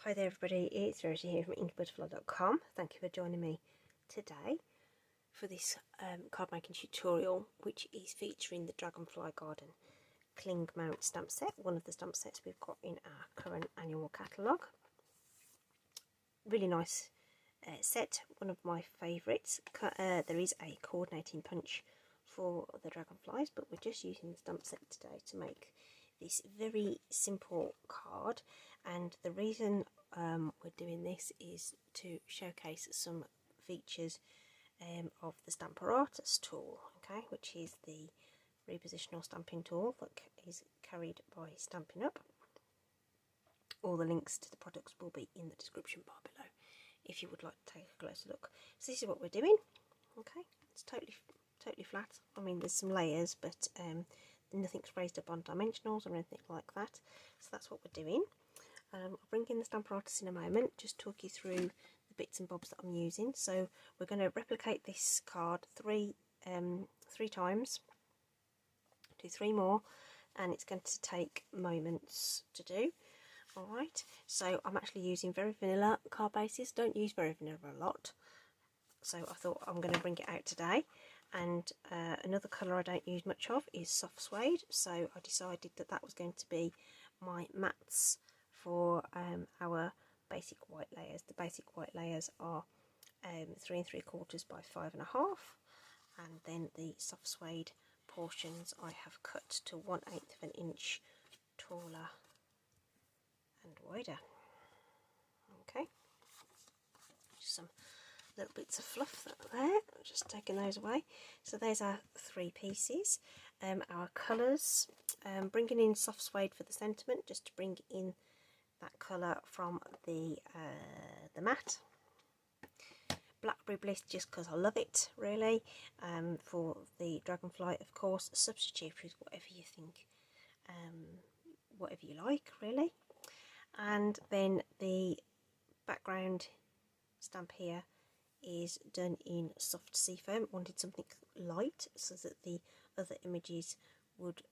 Hi there everybody, it's Rosie here from inkybutterfly.com. Thank you for joining me today for this card making tutorial, which is featuring the Dragonfly Garden Cling Mount stamp set, one of the stamp sets we've got in our current annual catalogue. Really nice set, one of my favourites. There is a coordinating punch for the dragonflies, but we're just using the stamp set today to make this very simple card. And the reason we're doing this is to showcase some features of the Stamparatus Tool, okay, which is the repositional stamping tool that is carried by Stampin Up. All the links to the products will be in the description bar below if you would like to take a closer look. So this is what we're doing. Okay, it's totally flat. I mean, there's some layers, but nothing's raised up on dimensionals or anything like that. So that's what we're doing. I'll bring in the Stamparatus in a moment, just talk you through the bits and bobs that I'm using. So we're going to replicate this card three times, do 3 more, and it's going to take moments to do. Alright, so I'm actually using very vanilla card bases, don't use very vanilla a lot, so I thought I'm going to bring it out today. And another colour I don't use much of is soft suede, so I decided that that was going to be my mattes for our basic white layers. The basic white layers are 3 3/4 by 5.5, and then the soft suede portions I have cut to 1/8 of an inch taller and wider. Okay, just some little bits of fluff there, just taking those away. So there's our 3 pieces. Our colours, bringing in soft suede for the sentiment, just to bring in that colour from the matte. Blackberry Bliss, just because I love it, really. For the dragonfly, of course, substitute with whatever you think, whatever you like, really. And then the background stamp here is done in soft seafoam. Wanted something light so that the other images would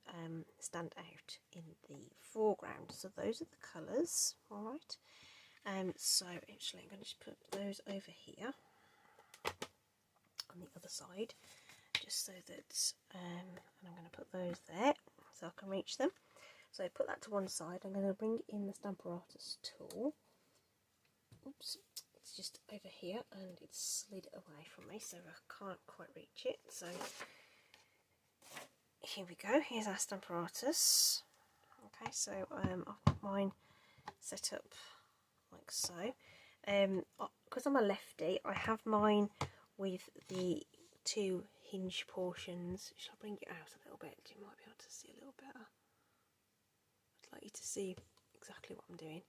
stand out in the foreground. So those are the colours. Alright, so actually I'm going to just put those over here on the other side, just so that and I'm going to put those there so I can reach them. So put that to one side. I'm going to bring in the Stamparatus Tool. Oops, it's just over here and it's slid away from me, so I can't quite reach it. So here we go, here's our Stamparatus. Okay, so I've got mine set up like so. Because I'm a lefty, I have mine with the 2 hinge portions. Shall I bring it out a little bit? You might be able to see a little better. I'd like you to see exactly what I'm doing.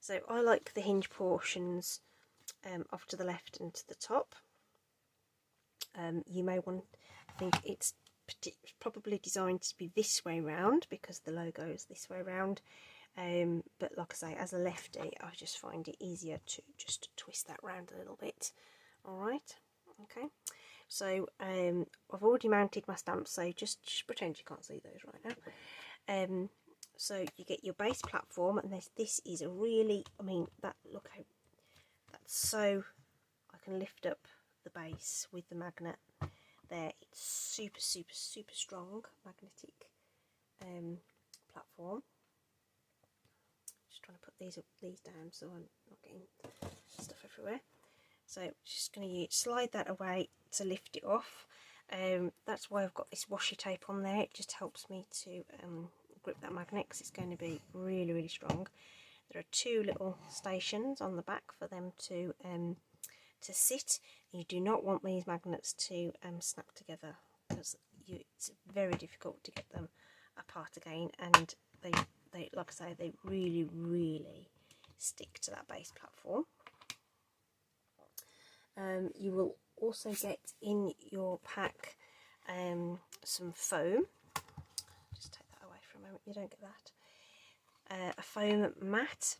So I like the hinge portions off to the left and to the top. You may think it's probably designed to be this way round because the logo is this way round, but like I say, as a lefty, I just find it easier to just twist that round a little bit. Alright, okay, so I've already mounted my stamps, so just pretend you can't see those right now. So you get your base platform, and this is a really, I mean, look how that's so, I can lift up the base with the magnet there. It's super strong magnetic platform. Just trying to put these down so I'm not getting stuff everywhere. So just going to slide that away to lift it off. That's why I've got this washi tape on there. It just helps me to grip that magnet because it's going to be really strong. There are 2 little stations on the back for them to sit. You do not want these magnets to snap together because it's very difficult to get them apart again, and they like I say, they really stick to that base platform. You will also get in your pack some foam. Just take that away for a moment, you don't get that. A foam mat,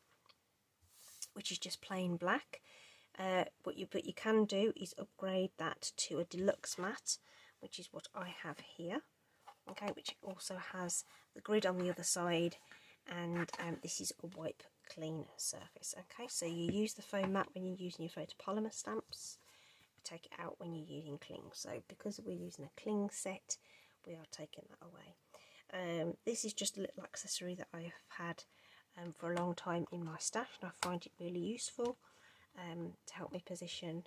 which is just plain black. What you can do is upgrade that to a deluxe mat, which is what I have here. Okay, which also has the grid on the other side, and this is a wipe clean surface. Okay, so you use the foam mat when you're using your photopolymer stamps. You take it out when you're using cling. So because we're using a cling set, we are taking that away. This is just a little accessory that I have had for a long time in my stash, and I find it really useful to help me position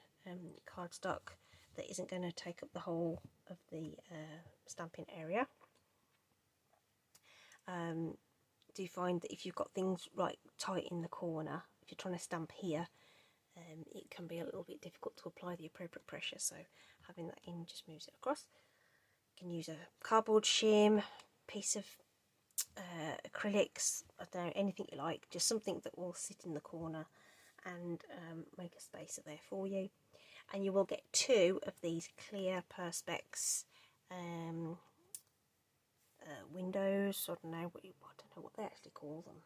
cardstock that isn't going to take up the whole of the stamping area. Do you find that if you've got things right tight in the corner, if you're trying to stamp here, it can be a little bit difficult to apply the appropriate pressure, so having that in just moves it across. You can use a cardboard shim, piece of acrylics, I don't know, anything you like, just something that will sit in the corner and make a space there for you. And you will get 2 of these clear perspex windows. I don't know what they actually call them,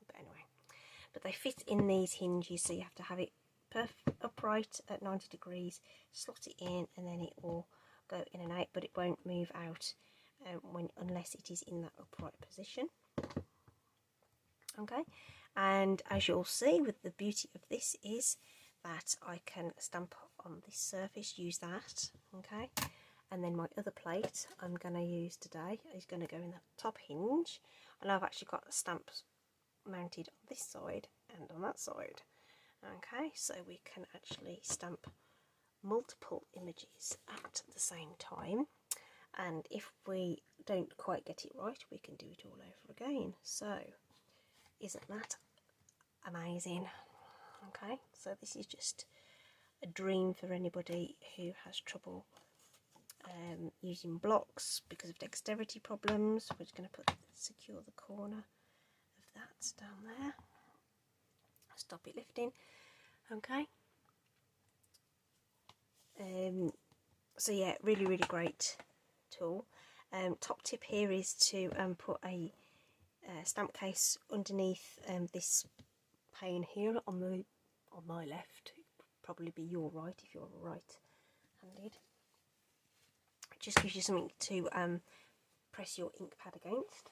but anyway, but they fit in these hinges, so you have to have it upright at 90 degrees, slot it in, and then it will go in and out, but it won't move out unless it is in that upright position. Okay, and as you'll see, with the beauty of this is that I can stamp on this surface, use that. Okay, and then my other plate I'm going to use today is going to go in the top hinge, and I've actually got the stamps mounted on this side and on that side. Okay, so we can actually stamp multiple images at the same time, and if we don't quite get it right, we can do it all over again. So isn't that amazing? Okay, so this is just a dream for anybody who has trouble using blocks because of dexterity problems. We're just going to secure the corner of that down there, stop it lifting. Okay, so yeah, really great tool. Top tip here is to put a stamp case underneath this pane here on my left. It would probably be your right if you're right-handed. It just gives you something to press your ink pad against,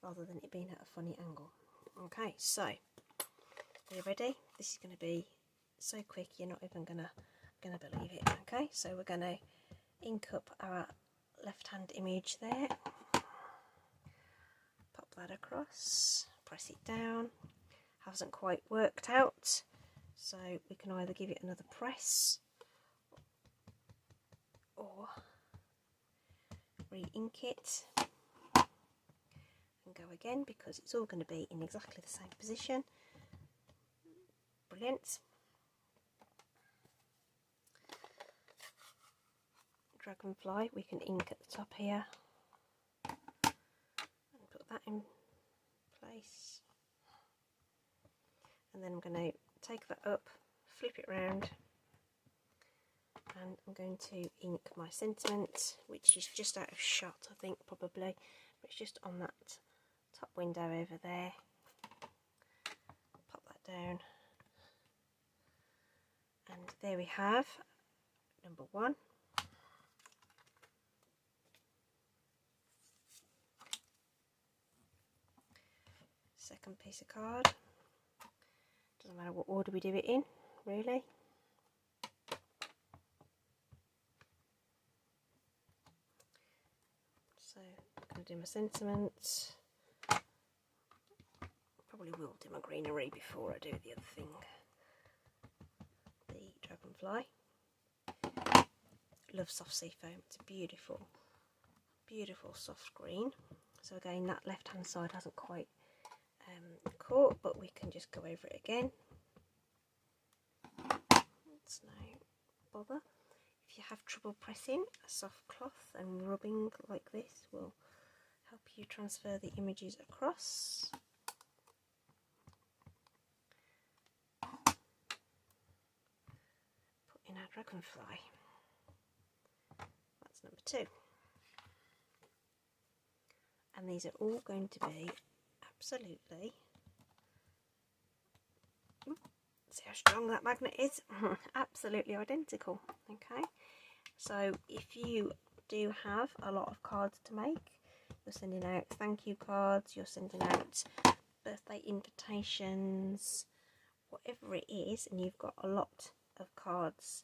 rather than it being at a funny angle. Okay, so are you ready? This is going to be so quick you're not even gonna believe it. Okay, so we're going to ink up our left hand image there, pop that across, press it down. Hasn't quite worked out, so we can either give it another press or re-ink it and go again, because it's all going to be in exactly the same position. Brilliant. Dragonfly, we can ink at the top here and put that in place, and then I'm going to take that up, flip it round, and I'm going to ink my sentiment, which is just out of shot, I think, probably, but it's just on that top window over there. Pop that down, and there we have number 1. Second piece of card. Doesn't matter what order we do it in, really. So I'm going to do my sentiment. Probably will do my greenery before I do the other thing. The dragonfly. Love soft sea foam. It's a beautiful soft green. So again, that left hand side hasn't quite caught, but we can just go over it again. It's no bother. If you have trouble pressing, a soft cloth and rubbing like this will help you transfer the images across. Put in our dragonfly. That's number 2. And these are all going to be absolutely, see how strong that magnet is, absolutely identical. Okay, so if you do have a lot of cards to make, you're sending out thank you cards, you're sending out birthday invitations, whatever it is, and you've got a lot of cards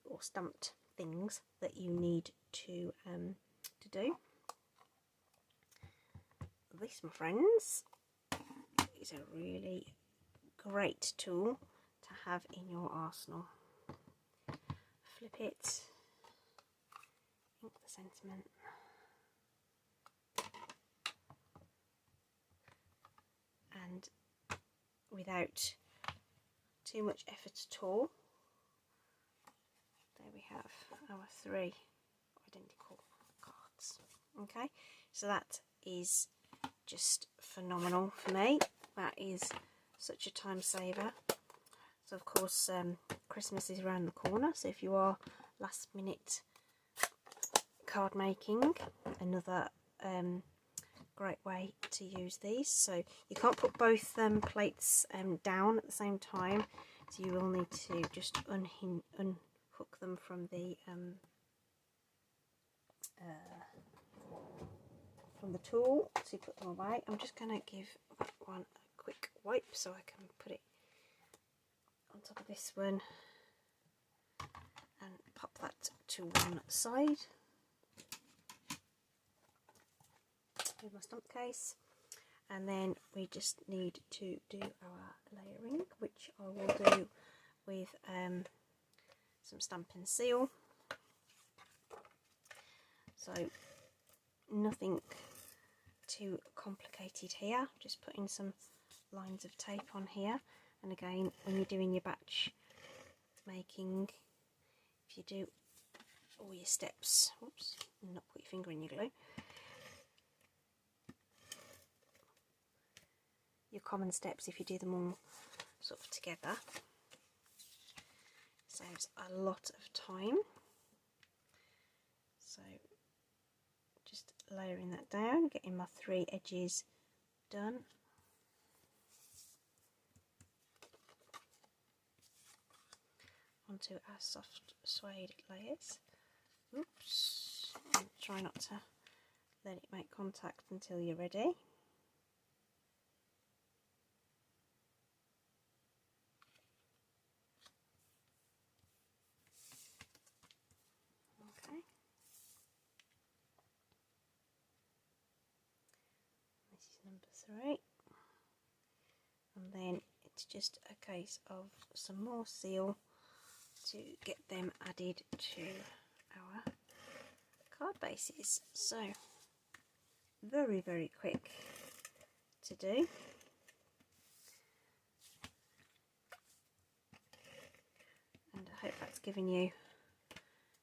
or stamped things that you need to do. This, my friends, is a really great tool to have in your arsenal. Flip it, ink the sentiment, and without too much effort at all, there we have our 3 identical cards. Okay, so that is just phenomenal for me. That is such a time saver. So of course Christmas is around the corner, so if you are last minute card making, another great way to use these. So you can't put both plates down at the same time, so you will need to just unhook them from the tool to put them away. I'm just going to give that one a quick wipe so I can put it on top of this one and pop that to one side with my stump case. And then we just need to do our layering, which I will do with some Stampin' Seal. So nothing too complicated here, just putting some lines of tape on here. And again, when you're doing your batch making, if you do all your steps, oops, not put your finger in your glue, your common steps, if you do them all sort of together, saves a lot of time. So just layering that down, getting my 3 edges done. Onto our soft suede layers. Oops, and try not to let it make contact until you're ready. Okay. This is number 3. And then it's just a case of some more seal to get them added to our card bases. So very, very quick to do. And I hope that's given you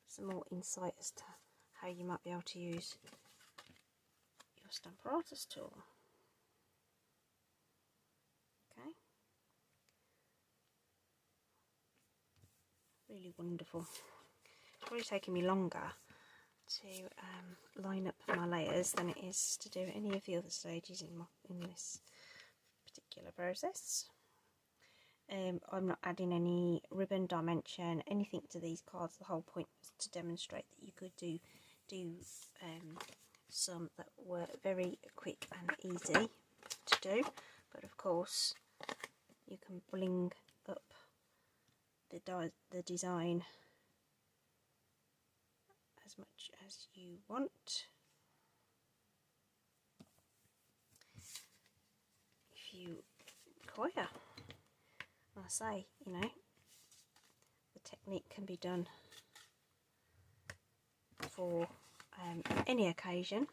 some more insight as to how you might be able to use your Stamparatus tool. Okay. Really wonderful. It's probably taken me longer to line up my layers than it is to do any of the other stages in this particular process. I'm not adding any ribbon dimension, anything to these cards. The whole point was to demonstrate that you could do some that were very quick and easy to do, but of course you can bling up the design as much as you want if you require. I say, you know, the technique can be done for any occasion.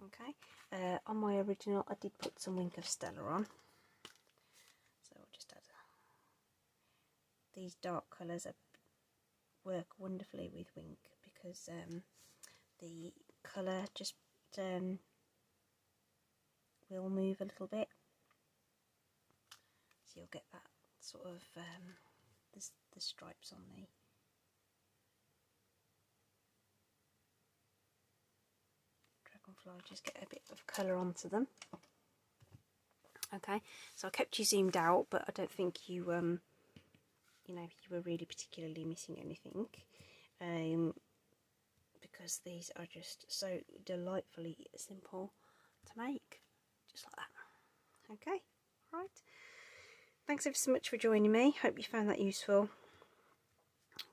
Okay, on my original I did put some Wink of Stella on, so I'll just add these dark colours work wonderfully with Wink because the colour just will move a little bit. So you'll get that sort of the stripes on the dragonfly, just get a bit of colour onto them. Okay, so I kept you zoomed out, but I don't think you you know, you were really particularly missing anything, because these are just so delightfully simple to make, just like that. Okay, right. Thanks ever so much for joining me. Hope you found that useful.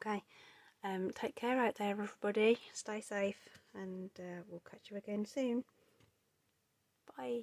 Okay, take care out there, everybody. Stay safe, and we'll catch you again soon. Bye.